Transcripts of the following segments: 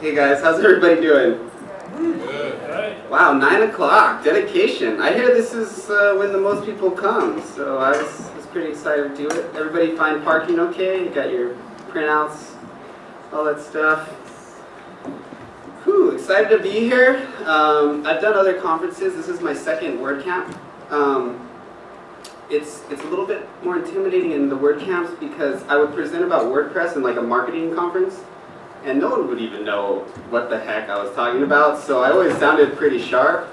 Hey guys, how's everybody doing? Wow, 9 o'clock, dedication. I hear this is when the most people come, so I was pretty excited to do it. Everybody find parking okay? You got your printouts, all that stuff. Whew, excited to be here. I've done other conferences. This is my second WordCamp. It's a little bit more intimidating in the WordCamps because I would present about WordPress in like a marketing conference, and no one would even know what the heck I was talking about, so I always sounded pretty sharp.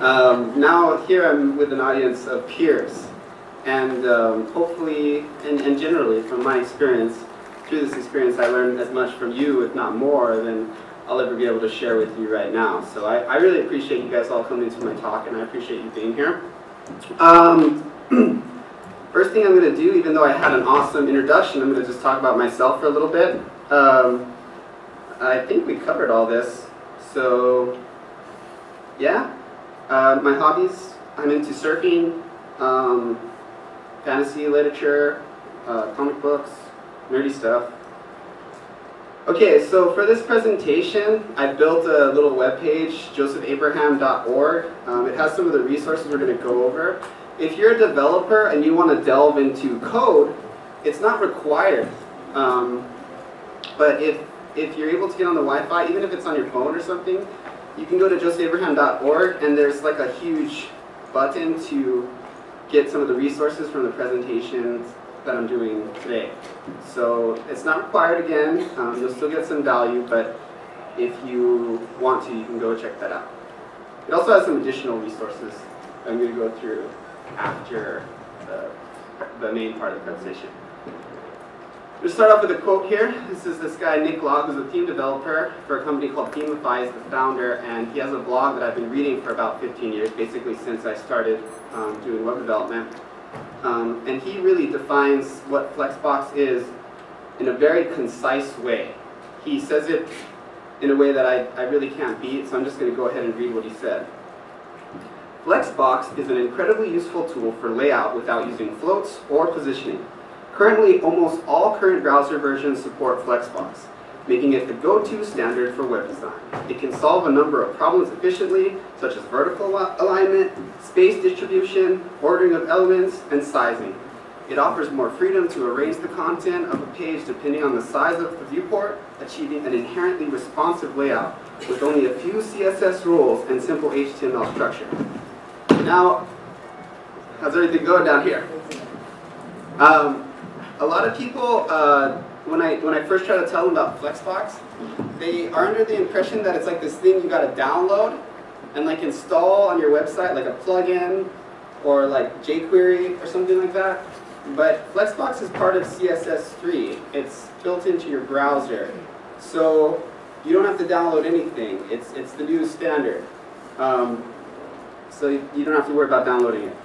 Now here I'm with an audience of peers, and hopefully, and generally from my experience, through this experience I learned as much from you, if not more, than I'll ever be able to share with you right now. So I really appreciate you guys all coming to my talk, and I appreciate you being here. First thing I'm going to do, even though I had an awesome introduction, I'm going to just talk about myself for a little bit. I think we covered all this. So, yeah, my hobbies, I'm into surfing, fantasy literature, comic books, nerdy stuff. Okay, so for this presentation, I built a little web page, josephabraham.org. It has some of the resources we're going to go over. If you're a developer and you want to delve into code, it's not required. But if you're able to get on the Wi-Fi, even if it's on your phone or something, you can go to josephabraham.org, and there's like a huge button to get some of the resources from the presentations that I'm doing today. So it's not required again. You'll still get some value, but if you want to, you can go check that out. It also has some additional resources I'm going to go through after the main part of the presentation. We'll start off with a quote here. This is this guy, Nick Log, who's a theme developer for a company called Themify. He's the founder, and he has a blog that I've been reading for about 15 years, basically since I started doing web development. And he really defines what Flexbox is in a very concise way. He says it in a way that I really can't beat, so I'm just going to go ahead and read what he said. Flexbox is an incredibly useful tool for layout without using floats or positioning. Currently, almost all current browser versions support Flexbox, making it the go-to standard for web design. It can solve a number of problems efficiently, such as vertical alignment, space distribution, ordering of elements, and sizing. It offers more freedom to arrange the content of a page depending on the size of the viewport, achieving an inherently responsive layout with only a few CSS rules and simple HTML structure. Now, how's everything going down here? A lot of people, when I first try to tell them about Flexbox, they are under the impression that it's like this thing you got to download and like install on your website, like a plugin or like jQuery or something like that. But Flexbox is part of CSS3. It's built into your browser, so you don't have to download anything. It's the new standard, so you don't have to worry about downloading it.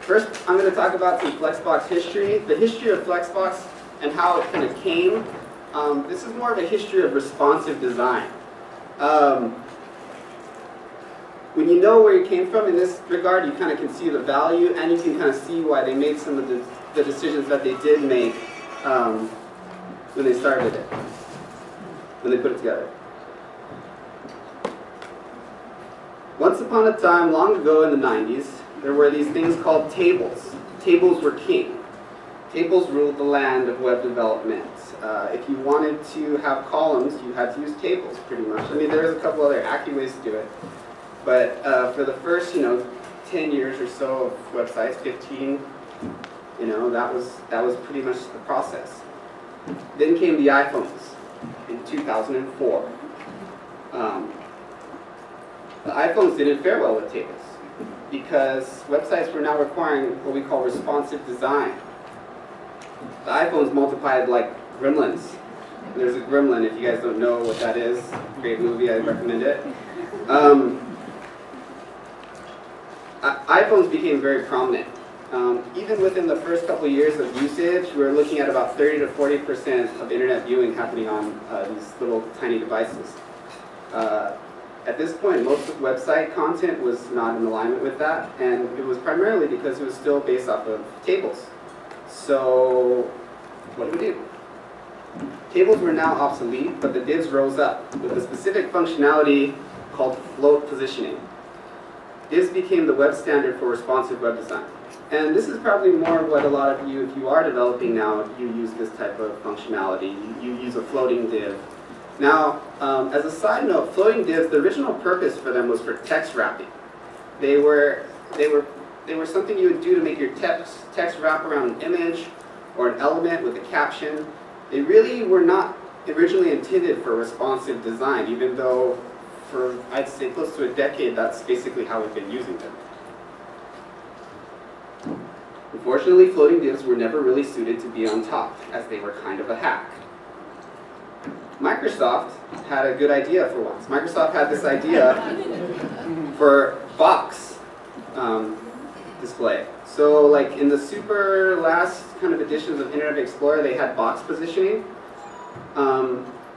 First, I'm going to talk about some Flexbox history, the history of Flexbox and how it kind of came. This is more of a history of responsive design. When you know where you came from in this regard, you kind of can see the value, and you can kind of see why they made some of the decisions that they did make when they started it, when they put it together. Once upon a time, long ago in the 90s, there were these things called tables. Tables were king. Tables ruled the land of web development. If you wanted to have columns, you had to use tables, pretty much. I mean, there's a couple other hacky ways to do it. But for the first, 10 years or so of websites, 15, that was pretty much the process. Then came the iPhones in 2004. The iPhones didn't fare well with tables, because websites were now requiring what we call responsive design. The iPhones multiplied like gremlins. There's a gremlin, if you guys don't know what that is. Great movie, I recommend it. iPhones became very prominent. Even within the first couple of years of usage, we're looking at about 30 to 40% of internet viewing happening on these little tiny devices. At this point, most of website content was not in alignment with that, and it was primarily because it was still based off of tables. So, what do we do? Tables were now obsolete, but the divs rose up with a specific functionality called float positioning. Divs became the web standard for responsive web design. And this is probably more what a lot of you, if you are developing now, you use this type of functionality. You use a floating div. Now, as a side note, floating divs, the original purpose for them was for text wrapping. They were something you would do to make your text wrap around an image or an element with a caption. They really were not originally intended for responsive design, even though for, I'd say, close to a decade, that's basically how we've been using them. Unfortunately, floating divs were never really suited to be on top, as they were kind of a hack. Microsoft had a good idea for once. Microsoft had this idea for box display. So like in the super last kind of editions of Internet Explorer, they had box positioning,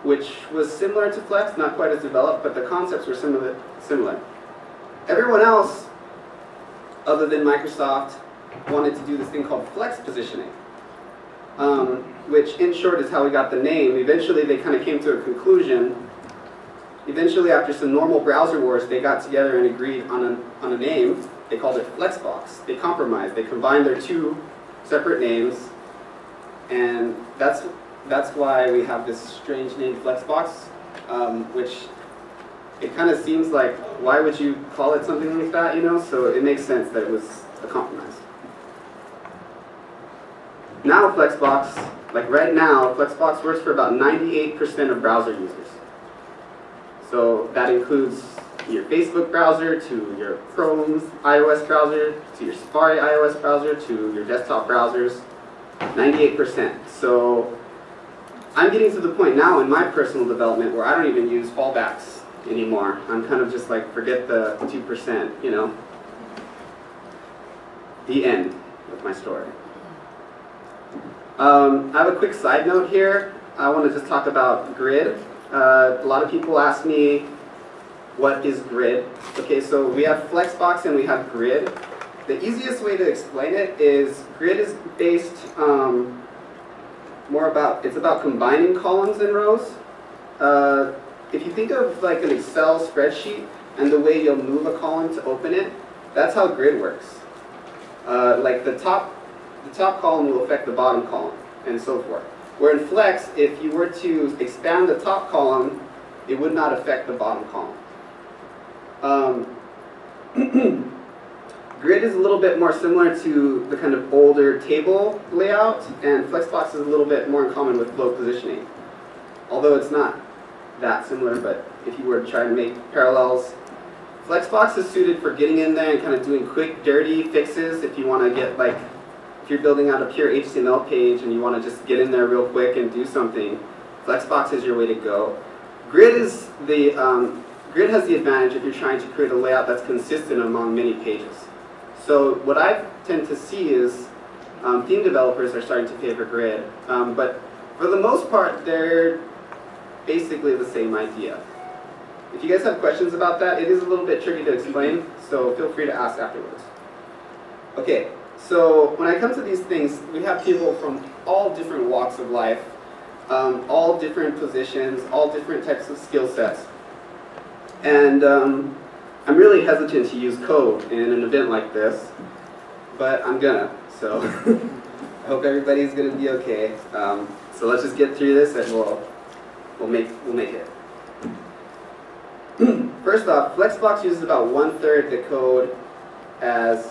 which was similar to Flex, not quite as developed, but the concepts were similar. Everyone else, other than Microsoft, wanted to do this thing called flex positioning, which in short is how we got the name. Eventually they kind of came to a conclusion. Eventually, after some normal browser wars, they got together and agreed on a name. They called it Flexbox. They compromised. They combined their two separate names, and that's why we have this strange name Flexbox, which it kind of seems like, why would you call it something like that, you know? So it makes sense that it was a compromise. Now Flexbox, like right now, Flexbox works for about 98% of browser users. So that includes your Facebook browser, to your Chrome's iOS browser, to your Safari iOS browser, to your desktop browsers, 98%. So I'm getting to the point now in my personal development where I don't even use fallbacks anymore. I'm kind of just like, forget the 2%, you know. The end of my story. I have a quick side note here. I want to just talk about grid. A lot of people ask me, what is grid? Okay, so we have Flexbox and we have grid. The easiest way to explain it is grid is based it's about combining columns and rows. If you think of like an Excel spreadsheet and the way you'll move a column to open it, that's how grid works. Like the top column will affect the bottom column and so forth. Where in Flex, if you were to expand the top column, it would not affect the bottom column. Grid is a little bit more similar to the kind of older table layout, and Flexbox is a little bit more in common with float positioning. Although it's not that similar, but if you were to try and make parallels, Flexbox is suited for getting in there and kind of doing quick, dirty fixes if you want to get like, if you're building out a pure HTML page and you want to just get in there real quick and do something, Flexbox is your way to go. Grid has the advantage if you're trying to create a layout that's consistent among many pages. So what I tend to see is theme developers are starting to favor grid, but for the most part, they're basically the same idea. If you guys have questions about that, it is a little bit tricky to explain, so feel free to ask afterwards. Okay. So when I come to these things, we have people from all different walks of life, all different positions, all different types of skill sets. And I'm really hesitant to use code in an event like this, but I'm gonna. So I hope everybody's gonna be okay. So let's just get through this and we'll make it. First off, Flexbox uses about 1/3 the code as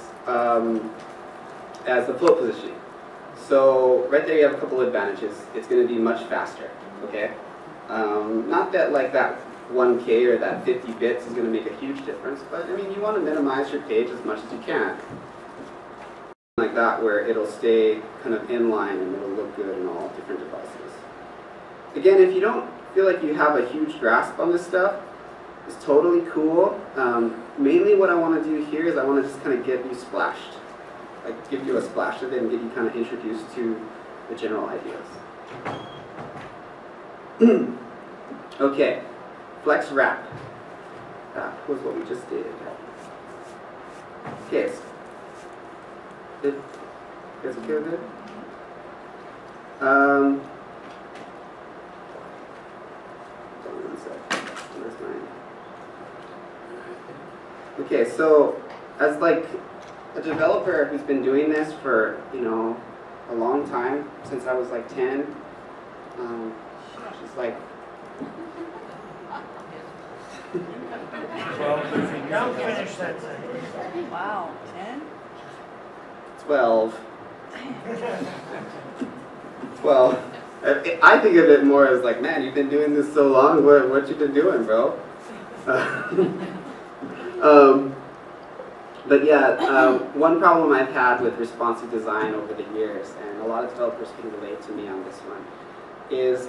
the float positioning. So right there you have a couple advantages. It's going to be much faster, okay? Not that like that 1K or that 50 bits is going to make a huge difference, but I mean you want to minimize your page as much as you can. Like that where it'll stay kind of in line and it'll look good on all different devices. Again, if you don't feel like you have a huge grasp on this stuff, it's totally cool. Mainly what I want to do here is I want to just kind of get you splashed. Like give you a splash of it and get you kind of introduced to the general ideas. Okay, Flexwrap. That was what we just did. Okay. You guys okay with it? Where's mine? Okay, so as like a developer who's been doing this for, you know, a long time, since I was like 10, just like... Don't finish that sentence. Wow, 10? 12. 12. I think of it more as like, man, you've been doing this so long, what you been doing, bro? But yeah, one problem I've had with responsive design over the years, and a lot of developers can relate to me on this one, is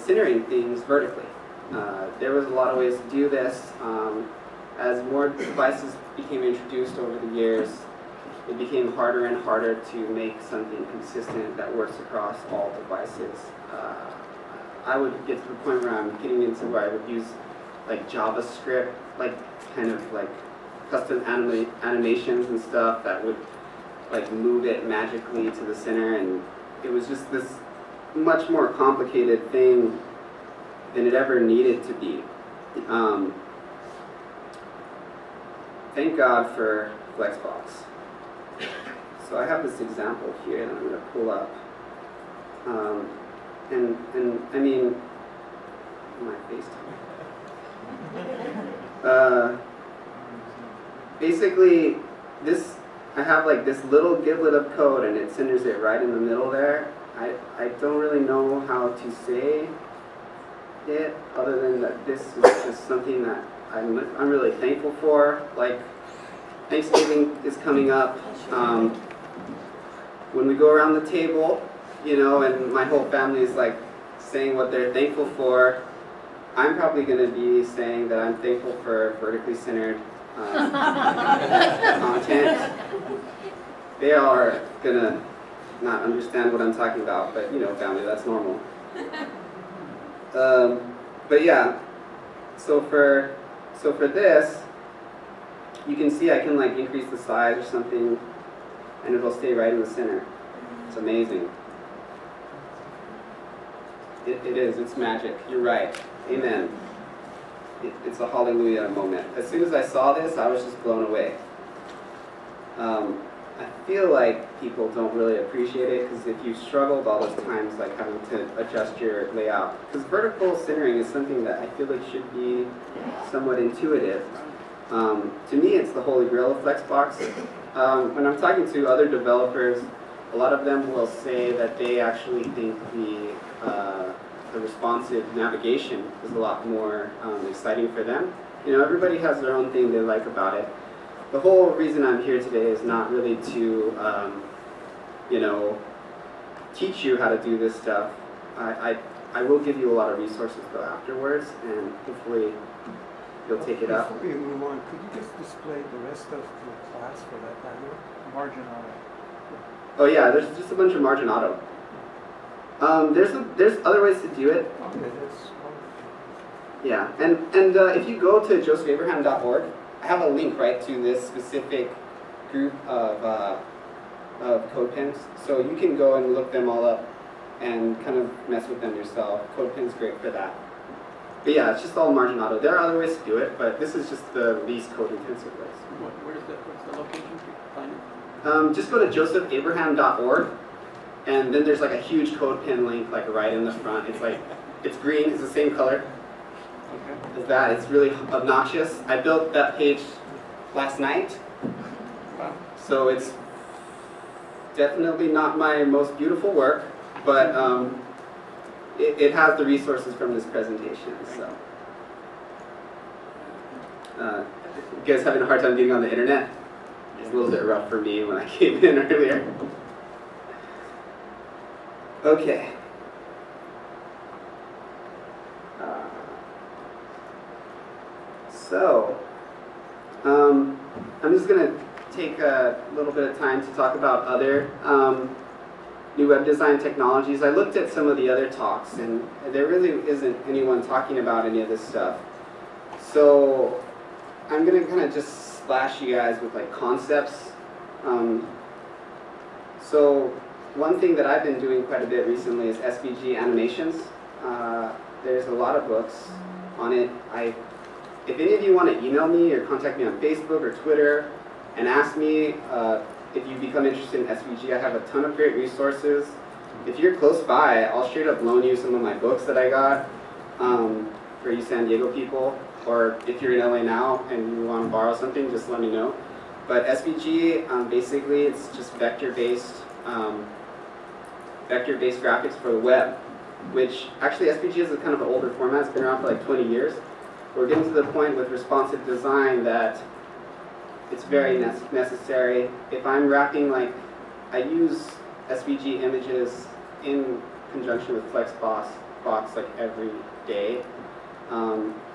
centering things vertically. There was a lot of ways to do this. As more devices became introduced over the years, it became harder and harder to make something consistent that works across all devices. I would get to the point where I'm getting into where I would use like JavaScript, like kind of like custom animations and stuff that would like move it magically to the center, and it was just this much more complicated thing than it ever needed to be. Thank God for Flexbox. So I have this example here that I'm going to pull up. And I mean, my FaceTime. Basically, this, I have like this little giblet of code and it centers it right in the middle there. I don't really know how to say it other than that this is just something that I'm really thankful for. Like, Thanksgiving is coming up. When we go around the table, you know, and my whole family is like saying what they're thankful for, I'm probably going to be saying that I'm thankful for vertically centered content. They are going to not understand what I'm talking about, but you know, family, that's normal. But yeah, so for this, you can see I can like increase the size or something, and it'll stay right in the center. It's amazing. It is. It's magic. You're right. Amen. It's a hallelujah moment. As soon as I saw this, I was just blown away. I feel like people don't really appreciate it because if you've struggled all those times like having to adjust your layout, because vertical centering is something that I feel like should be somewhat intuitive. To me, it's the holy grail of Flexbox. When I'm talking to other developers, a lot of them will say that they actually think the responsive navigation is a lot more exciting for them. You know, everybody has their own thing they like about it. The whole reason I'm here today is not really to, you know, teach you how to do this stuff. I will give you a lot of resources though afterwards, and hopefully you'll take it up. Before you move on, could you just display the rest of the class for that panel? Marginata. Oh yeah, there's just a bunch of Marginata. There's other ways to do it. Okay, that's Yeah, and if you go to josephabraham.org, I have a link right to this specific group of CodePens, so you can go and look them all up and kind of mess with them yourself. CodePen's great for that. But yeah, it's just all Marginata. There are other ways to do it, but this is just the least code-intensive ways. What's the location to find it? Just go to josephabraham.org, and then there's like a huge CodePen link like right in the front. It's like, it's green, it's the same color as that. It's really obnoxious. I built that page last night, so it's definitely not my most beautiful work, but it has the resources from this presentation. So, you guys having a hard time getting on the internet? It's a little bit rough for me when I came in earlier. Okay. So, I'm just going to take a little bit of time to talk about other new web design technologies. I looked at some of the other talks, and there really isn't anyone talking about any of this stuff. So, I'm going to kind of just splash you guys with like concepts. So, one thing that I've been doing quite a bit recently is SVG animations. There's a lot of books on it. If any of you want to email me or contact me on Facebook or Twitter and ask me if you become interested in SVG, I have a ton of great resources. If you're close by, I'll straight up loan you some of my books that I got for you San Diego people. Or if you're in LA now and you want to borrow something, just let me know. But SVG, basically, it's just vector-based graphics for the web, which actually SVG is a kind of an older format. It's been around for like 20 years. We're getting to the point with responsive design that it's very necessary. If I'm wrapping, like, I use SVG images in conjunction with Flexbox like every day.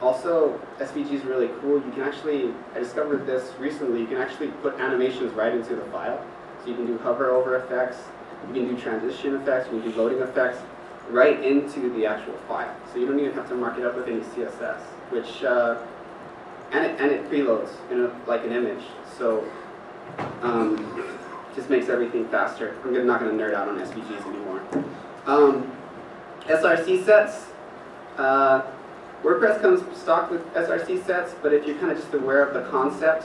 Also, SVG is really cool. You can actually, I discovered this recently, you can actually put animations right into the file. So you can do hover over effects, you can do transition effects, you can do loading effects right into the actual file. So you don't even have to mark it up with any CSS, which, and it preloads in like an image. So just makes everything faster. I'm not going to nerd out on SVGs anymore. SRC sets. WordPress comes stocked with SRC sets, but if you're kind of just aware of the concept,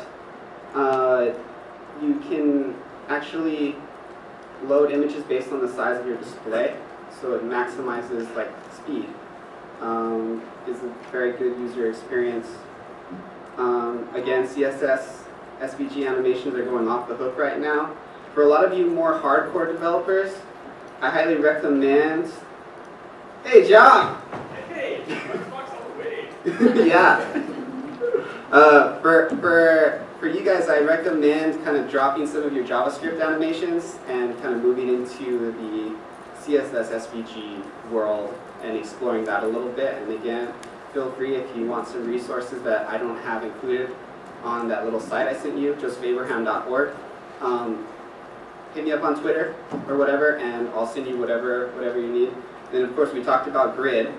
you can actually load images based on the size of your display, so it maximizes like speed. Is a very good user experience. Again, CSS, SVG animations are going off the hook right now. For a lot of you more hardcore developers, I highly recommend. Hey, John. Hey, Flexbox all the way. Yeah. For you guys, I recommend kind of dropping some of your JavaScript animations and kind of moving into the CSS SVG world and exploring that a little bit. And again, feel free if you want some resources that I don't have included on that little site I sent you, josefabraham.org. Hit me up on Twitter or whatever, and I'll send you whatever you need. And then of course we talked about grid.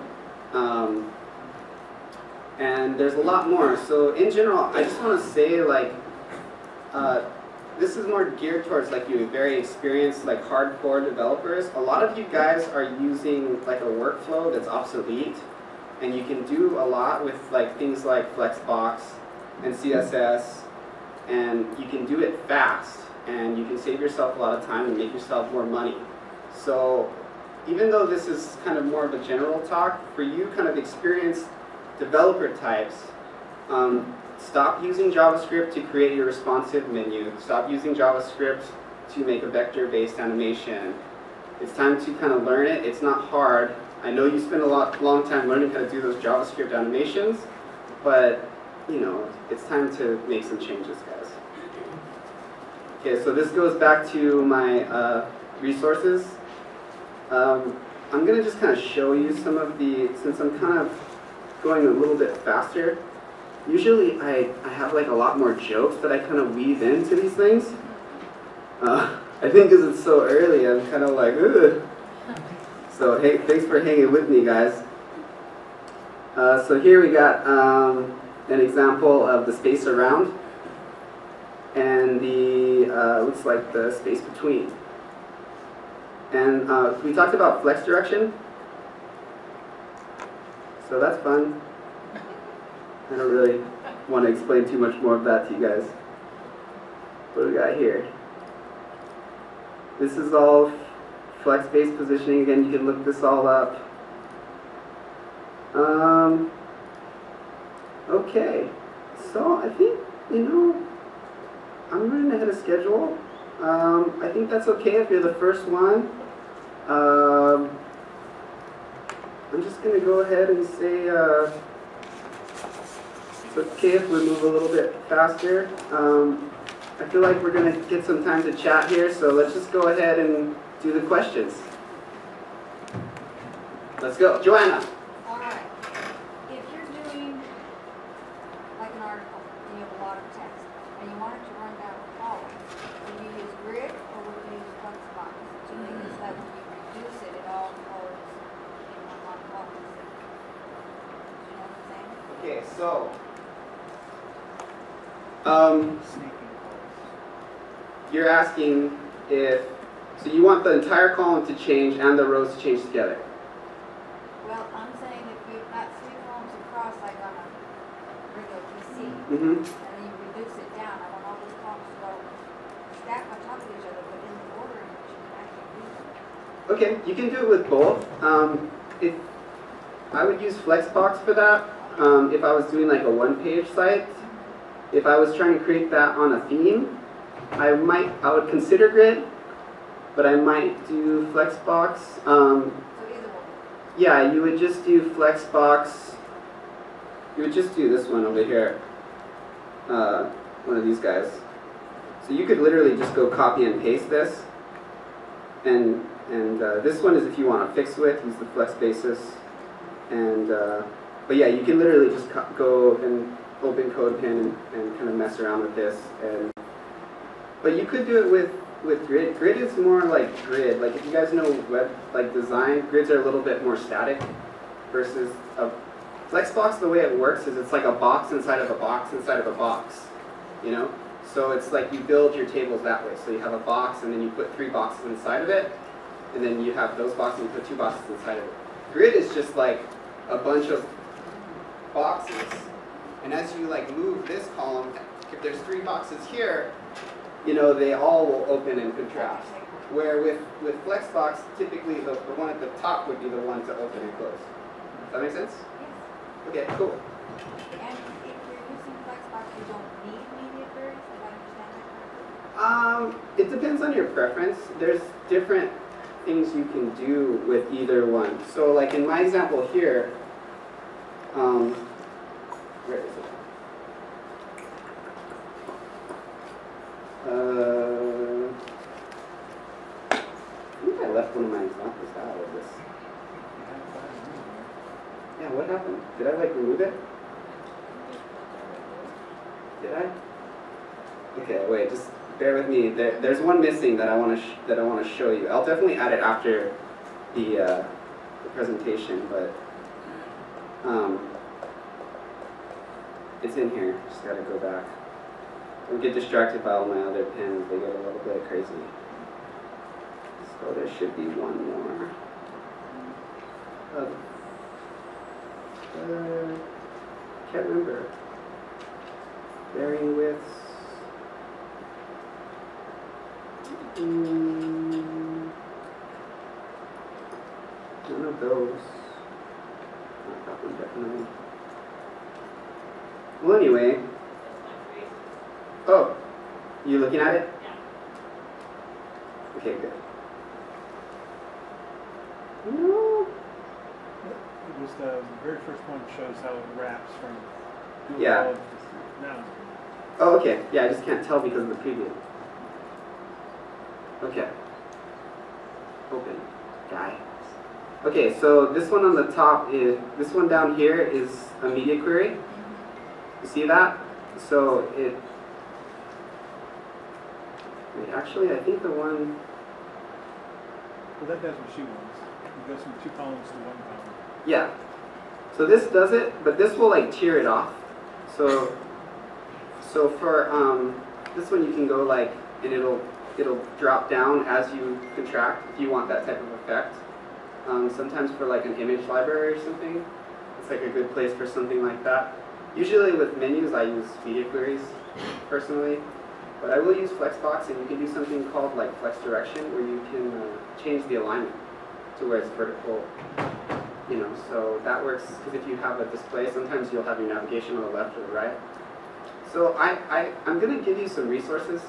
And there's a lot more. So in general, I just want to say, like, this is more geared towards like you very experienced, like hardcore developers. A lot of you guys are using like a workflow that's obsolete, and you can do a lot with like things like Flexbox and CSS, and you can do it fast, and you can save yourself a lot of time and make yourself more money. So even though this is kind of more of a general talk, for you kind of experienced developer types, stop using JavaScript to create your responsive menu. Stop using JavaScript to make a vector-based animation. It's time to kind of learn it. It's not hard. I know you spend a long time learning how to do those JavaScript animations, but you know, it's time to make some changes, guys. Okay, so this goes back to my resources. I'm going to just kind of show you some of the, since I'm kind of going a little bit faster, usually I have like a lot more jokes that I kind of weave into these things. I think because it's so early, I'm kind of like, ugh. So hey, thanks for hanging with me, guys. So here we got an example of the space around and the, looks like the space between. And we talked about flex direction. So that's fun. I don't really want to explain too much more of that to you guys. What do we got here? This is all flex-based positioning. Again, you can look this all up. Okay, so I think, you know, I'm running ahead of schedule. I think that's okay if you're the first one. I'm just going to go ahead and say it's okay if we move a little bit faster. I feel like we're going to get some time to chat here, so let's just go ahead and do the questions. Let's go. Joanna. All right. If you're doing like an article and you have a lot of text and you want it to run down a column, would you use grid or would you use Flexbox? Do you think it's that when you reduce it, it all goes in one column? You know what I'm saying? Okay, so you're asking if, so you want the entire column to change and the rows to change together. Well, I'm saying if you Mm-hmm. And then you reduce it down. I want all these columns to go stack on top of each other, but in the order in which you can actually use them. Okay, you can do it with both. I would use Flexbox for that. If I was doing like a one-page site, if I was trying to create that on a theme, I would consider Grid, but I might do Flexbox. So either one. Yeah, you would just do Flexbox. You would just do this one over here. One of these guys. So you could literally just go copy and paste this. And this one is if you want to fix width, use the flex basis. And but yeah, you can literally just go and open CodePen and kind of mess around with this. But you could do it with Grid. Grid is more like Grid. Like if you guys know web design, grids are a little bit more static versus a Flexbox. The way it works is it's like a box inside of a box inside of a box. You know, so it's like you build your tables that way. So you have a box and then you put 3 boxes inside of it, and then you have those boxes and you put 2 boxes inside of it. Grid is just like a bunch of boxes, and as you like move this column, if there's 3 boxes here, you know, they all will open and contract. Where with Flexbox, typically the one at the top would be the one to open and close. Does that make sense? Yes. Okay, cool. And if you're using Flexbox, you don't need media queries, if I understand that correctly? It depends on your preference. There's different things you can do with either one. So like in my example here, where is it? I think I left one of my examples out of this. Yeah, what happened? Did I like remove it? Did I? Okay, wait, just bear with me. There's one missing that I want to show you. I'll definitely add it after the presentation, but it's in here. Just gotta go back. Don't get distracted by all my other pens. They get a little bit crazy. So there should be one more. Can't remember. Varying widths. None of those. Not that one, definitely. Well, anyway. Oh, you looking at it? Yeah. Okay, good. No. It was the very first one shows how it wraps from dual Yeah. columns to now. Oh, okay. Yeah, I just can't tell because of the preview. Okay. Open. Guy. Okay, so this one on the top is, this one down here is a media query. You see that? So it, wait, actually I think the one, Well, that does what she wants. It goes from 2 columns to 1 column. yeah. So this does it, but this will like tear it off. So for this one you can go like, and it'll drop down as you contract if you want that type of effect. Sometimes for like an image library or something, it's like a good place for something like that. Usually with menus I use media queries personally, but I will use Flexbox, and you can do something called like flex direction where you can change the alignment to where it's vertical. You know, so that works because if you have a display, sometimes you'll have your navigation on the left or the right. So I'm going to give you some resources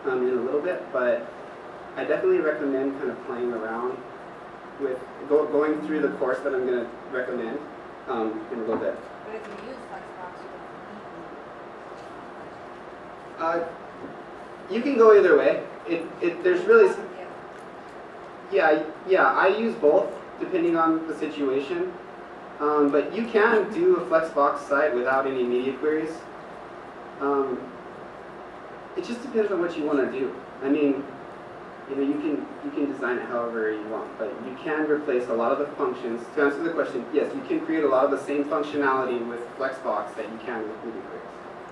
in a little bit, but I definitely recommend kind of playing around with going through the course that I'm going to recommend in a little bit. But if you use Flexbox, you don't need You can go either way. There's really, Yeah. yeah, I use both depending on the situation. But you can do a Flexbox site without any media queries. It just depends on what you want to do. I mean, you know, you can design it however you want, but you can replace a lot of the functions. To answer the question, yes, you can create a lot of the same functionality with Flexbox that you can with media queries.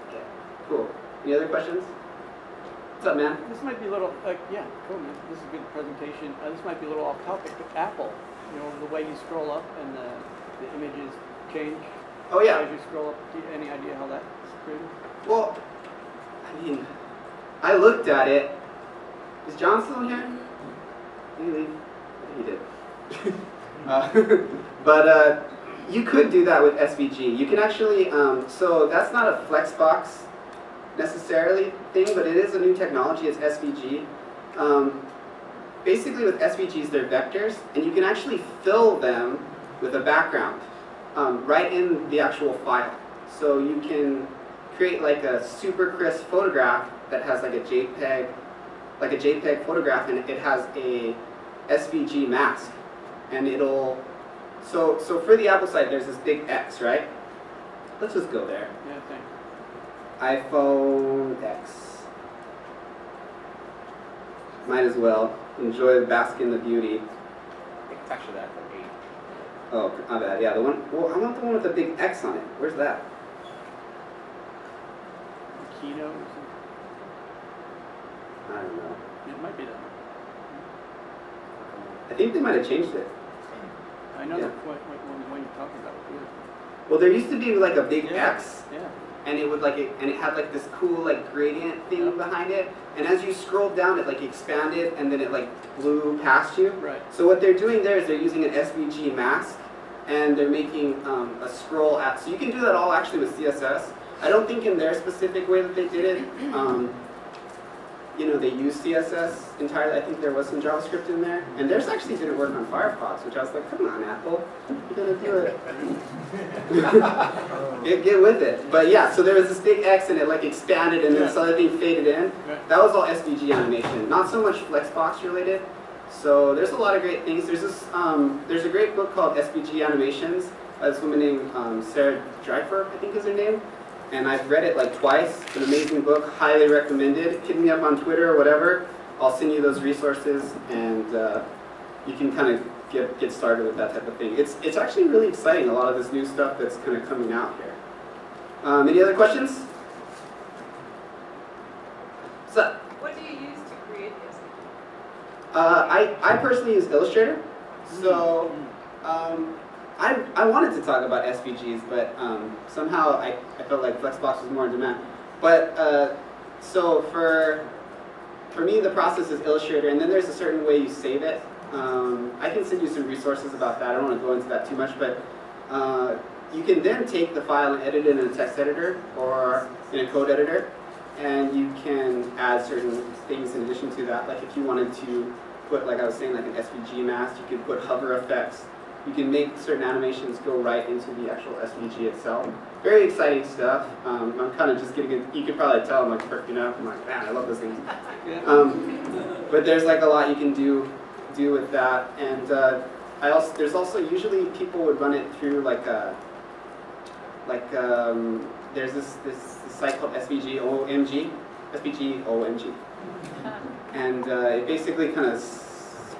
Okay, cool. Any other questions? What's up, man? This might be a little, yeah, cool, man. This is a good presentation. This might be a little off topic, but Apple, you know, the way you scroll up and the images change Oh yeah. as you scroll up. Any idea how that's created? Well, I mean, I looked at it. Is John still here? Did he leave? He did. But you could do that with SVG. You can actually, so that's not a Flexbox necessarily thing, but it is a new technology. It's SVG. Basically with SVGs, they're vectors, and you can actually fill them with a background right in the actual file. So you can create like a super crisp photograph that has like a JPEG photograph, and it has a SVG mask, and it'll. So for the Apple side, there's this big X, right? Let's just go there. Yeah, thanks. iPhone X. Might as well enjoy the bask in the beauty. It's actually that for 8. Oh, my bad. Yeah, the one. Well, I want the one with the big X on it. Where's that? The Keynote or something? I don't know. It might be that. I think they might have changed it. I know Yeah. what you're talking about. Well, there used to be like a big Yeah. X, Yeah. and it would and it had like this cool like gradient thing Yep. behind it. And as you scrolled down, it like expanded, and then it like blew past you. Right. So what they're doing there is they're using an SVG mask, and they're making a scroll app. So you can do that all actually with CSS. I don't think in their specific way that they did it, you know, they use CSS entirely. I think there was some JavaScript in there. And theirs actually didn't work on Firefox, which I was like, come on, Apple, you're gonna do it. get with it. But yeah, so there was this big X, and it like expanded, and then this other thing faded in. Right. That was all SVG animation, not so much Flexbox related. So there's a lot of great things. There's this, there's a great book called SVG Animations by this woman named Sarah Dreifer, I think is her name. And I've read it like twice. It's an amazing book, highly recommended. Hit me up on Twitter or whatever. I'll send you those resources, and you can kind of get started with that type of thing. It's actually really exciting, a lot of this new stuff that's kind of coming out here. Any other questions? What's up? What do you use to create this? I personally use Illustrator. So I wanted to talk about SVGs, but somehow I felt like Flexbox was more in demand. But so for me, the process is Illustrator, and then there's a certain way you save it. I can send you some resources about that. I don't want to go into that too much, but you can then take the file and edit it in a text editor or in a code editor, and you can add certain things in addition to that. Like if you wanted to put, like I was saying, like an SVG mask, you could put hover effects. You can make certain animations go right into the actual SVG itself. Very exciting stuff. I'm kind of just getting it. You could probably tell I'm like perking up. I'm like, man, I love those things. Yeah. But there's like a lot you can do with that. And there's also usually people would run it through there's this site called SVG OMG, and it basically kind of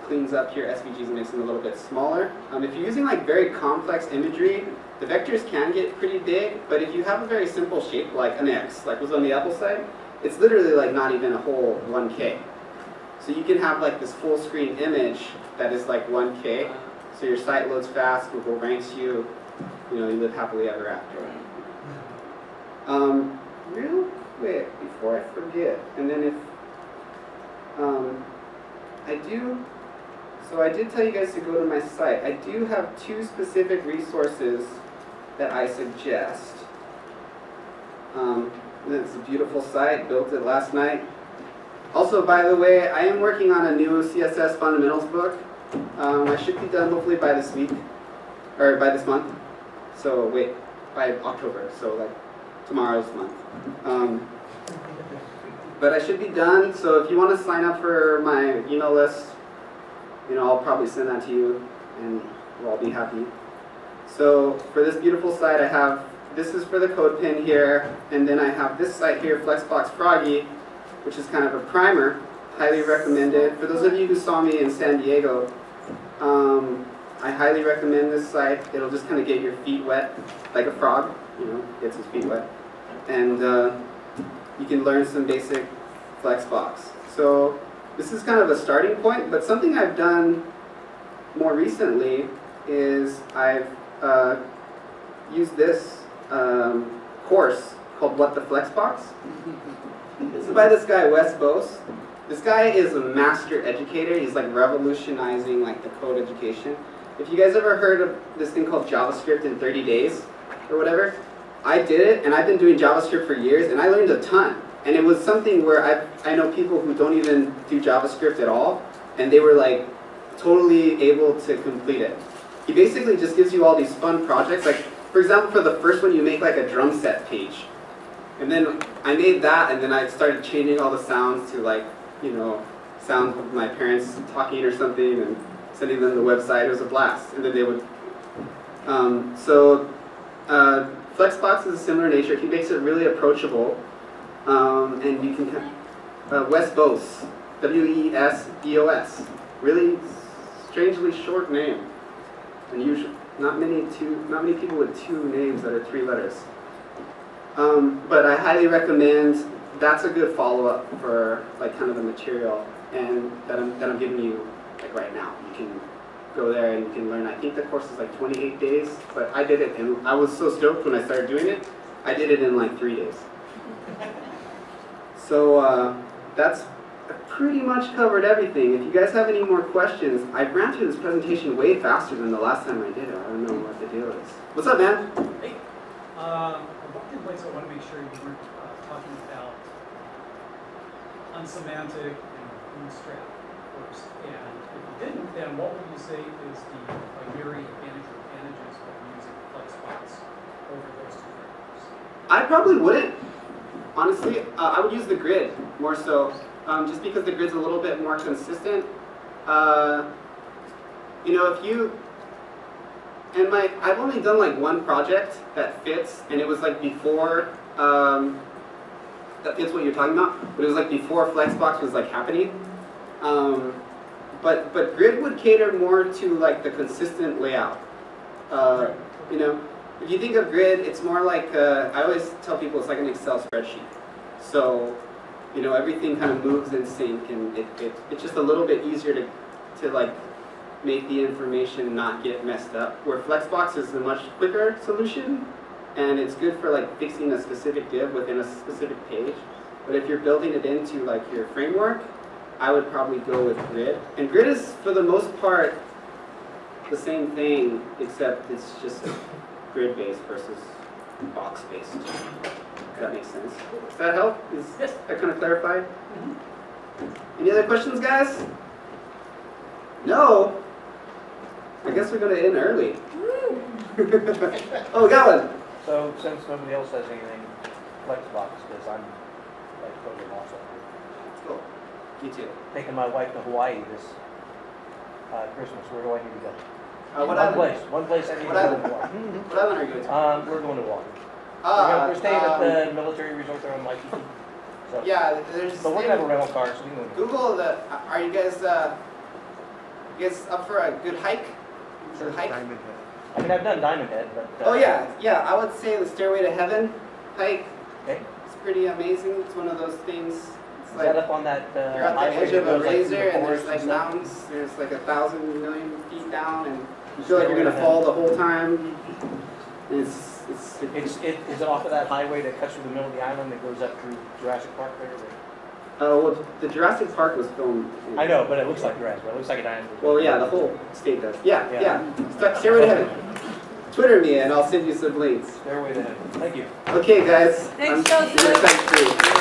cleans up your SVGs and makes them a little bit smaller. If you're using like very complex imagery, the vectors can get pretty big, but if you have a very simple shape like an X, like was on the Apple side, it's literally like not even a whole 1K. So you can have like this full screen image that is like 1K, so your site loads fast, Google ranks you, you know, you live happily ever after. Real quick, before I forget, and then if I did tell you guys to go to my site. I do have 2 specific resources that I suggest. It's a beautiful site, built it last night. Also, by the way, I am working on a new CSS fundamentals book. I should be done hopefully by this week, or by this month. So wait, by October, so like tomorrow's month. But I should be done, so if you want to sign up for my email list, you know, I'll probably send that to you, and we'll all be happy. So for this beautiful site, I have, this is for the code pin here, and then I have this site here, Flexbox Froggy, which is kind of a primer, highly recommended. For those of you who saw me in San Diego, I highly recommend this site. It'll just kind of get your feet wet, like a frog, you know, gets his feet wet. And you can learn some basic Flexbox. So this is kind of a starting point, but something I've done more recently is I've used this course called What the Flexbox. It's by this guy, Wes Bose. This guy is a master educator. He's like revolutionizing like the code education. If you guys ever heard of this thing called JavaScript in 30 days or whatever, I did it, and I've been doing JavaScript for years, and I learned a ton. And it was something where I know people who don't even do JavaScript at all, and they were like totally able to complete it. He basically just gives you all these fun projects. Like, for example, for the first one, you make like a drum set page. And then I made that, and then I started changing all the sounds to like, you know, sounds of my parents talking or something, and sending them the website. It was a blast. And then they would, Flexbox is a similar nature. He makes it really approachable, and you can, Wes Bose, W-E-S-B-O-S. Really strangely short name. Unusual. Not many people with two names that are 3 letters. But I highly recommend. That's a good follow-up for like kind of the material and that I'm giving you like right now. You can go there and you can learn. I think the course is like 28 days, but I did it, and I was so stoked when I started doing it. I did it in like 3 days. So that's pretty much covered everything. If you guys have any more questions, I ran through this presentation way faster than the last time I did it. I don't know what the deal is. What's up, man? Hey, one thing I want to make sure you weren't talking about unsemantic and bootstrap first. And if you didn't, then what would you say is the primary advantage or advantages of using Flexbox over those 2 frameworks? I probably wouldn't. Honestly, I would use the grid more so, just because the grid's a little bit more consistent. You know, if you, and I've only done like 1 project that fits, and it was like before, that fits what you're talking about, but it was like before Flexbox was like happening. But grid would cater more to like the consistent layout. You know, if you think of grid, it's more like, I always tell people it's like an Excel spreadsheet. So, you know, everything kind of moves in sync, and it's just a little bit easier to like make the information not get messed up. Where Flexbox is a much quicker solution, and it's good for like fixing a specific div within a specific page. But if you're building it into like your framework, I would probably go with grid. And grid is, for the most part, the same thing, except it's just grid-based versus box-based. If that makes sense. Does that help? Is that kind of clarified? Any other questions, guys? No? I guess we're going to end early. Oh, we got one. So since nobody else has anything, Flexbox, because I'm like totally lost. Cool. Me too. Taking my wife to Hawaii this Christmas. Where do I need to go? One place I need to go to Hawaii. What island are you going to? We're going to Hawaii. We're staying at the military resort there in Waikiki. So, yeah, there's. So we're gonna have a rental car, so we can go. Google the. Are you guys up for a good hike? Sure. Hike? Diamond Head. I mean, I've done Diamond Head, but. Oh yeah. I would say the Stairway to Heaven hike. Okay. It's pretty amazing. It's one of those things. It's Is like that up on that you're at the highway edge of that a goes, like, razor, through the and there's forest like and stuff? mountains. There's like 1,000 million feet down, and you feel like you're gonna fall the whole time. And Is it off of that highway that cuts through the middle of the island that goes up through Jurassic Park there? well, the Jurassic Park was filmed. I know, but it looks like Jurassic. It looks like an island. Well, yeah, the whole state does. Yeah. Yeah. Stairway to Heaven. Twitter me, and I'll send you some links. Stairway to Heaven. Thank you. Okay, guys. Thanks, I'm Joseph. excited for you.